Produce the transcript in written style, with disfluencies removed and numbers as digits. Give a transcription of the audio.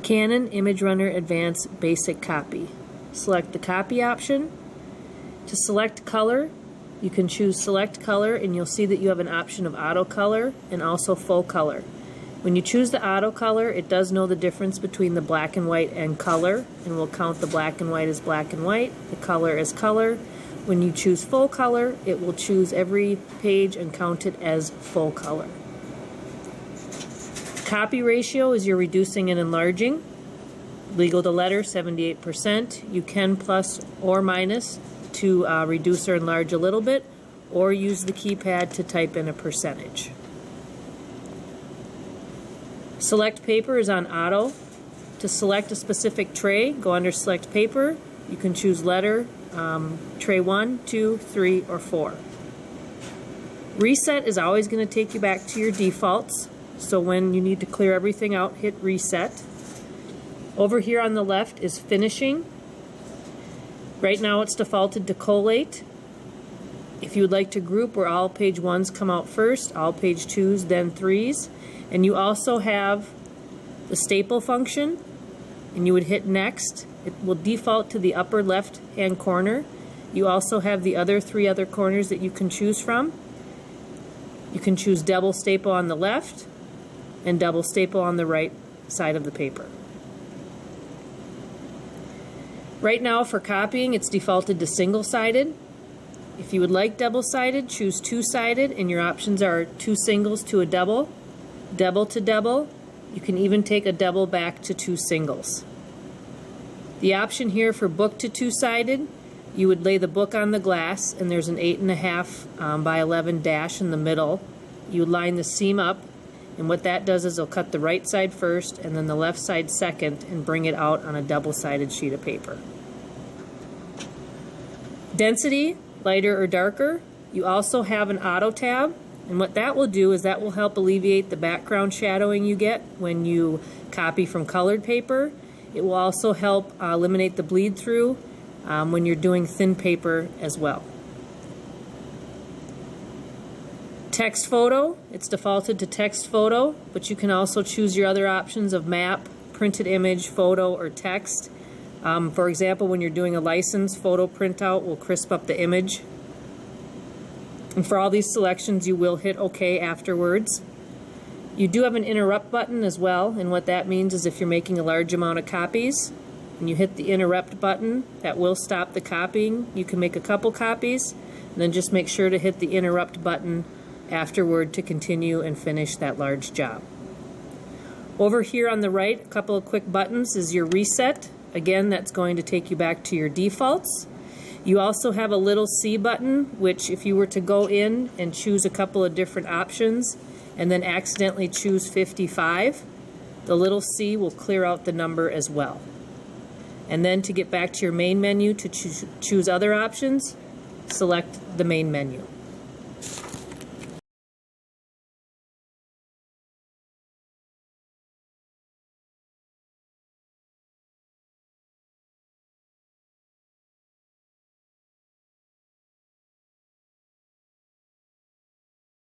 Canon ImageRUNNER Advance Basic Copy. Select the Copy option. To select color, you can choose Select Color, and you'll see that you have an option of Auto Color and also Full Color. When you choose the Auto Color, it does know the difference between the black and white and color, and will count the black and white as black and white, the color as color. When you choose Full Color, it will choose every page and count it as full color. Copy ratio is your reducing and enlarging. Legal to letter, 78%. You can plus or minus to reduce or enlarge a little bit, or use the keypad to type in a percentage. Select paper is on auto. To select a specific tray, go under Select Paper. You can choose letter, tray 1, 2, 3, or 4. Reset is always going to take you back to your defaults. So when you need to clear everything out, hit Reset. Over here on the left is Finishing. Right now it's defaulted to collate. If you would like to group where all page 1s come out first, all page 2s, then 3s, and you also have the staple function, and you would hit Next. It will default to the upper left hand corner. You also have the other 3 other corners that you can choose from. You can choose double staple on the left and double staple on the right side of the paper. Right now for copying, it's defaulted to single-sided. If you would like double-sided, choose two-sided, and your options are 2 singles to a double, double to double. You can even take a double back to 2 singles. The option here for book to two-sided, you would lay the book on the glass, and there's an 8.5 by 11 dash in the middle. You would line the seam up, and what that does is it'll cut the right side first and then the left side second and bring it out on a double-sided sheet of paper. Density, lighter or darker. You also have an auto tab, and what that will do is that will help alleviate the background shadowing you get when you copy from colored paper. It will also help eliminate the bleed through when you're doing thin paper as well. Text photo, it's defaulted to text photo, but you can also choose your other options of map, printed image, photo, or text. For example, when you're doing a license, photo printout will crisp up the image. And for all these selections, you will hit OK afterwards. You do have an interrupt button as well, and what that means is if you're making a large amount of copies and you hit the interrupt button, that will stop the copying. You can make a couple copies, and then just make sure to hit the interrupt button afterward to continue and finish that large job. Over here on the right, a couple of quick buttons is your reset. Again, that's going to take you back to your defaults. You also have a little C button, which if you were to go in and choose a couple of different options and then accidentally choose 55, the little C will clear out the number as well. And then to get back to your main menu to choose other options, select the main menu.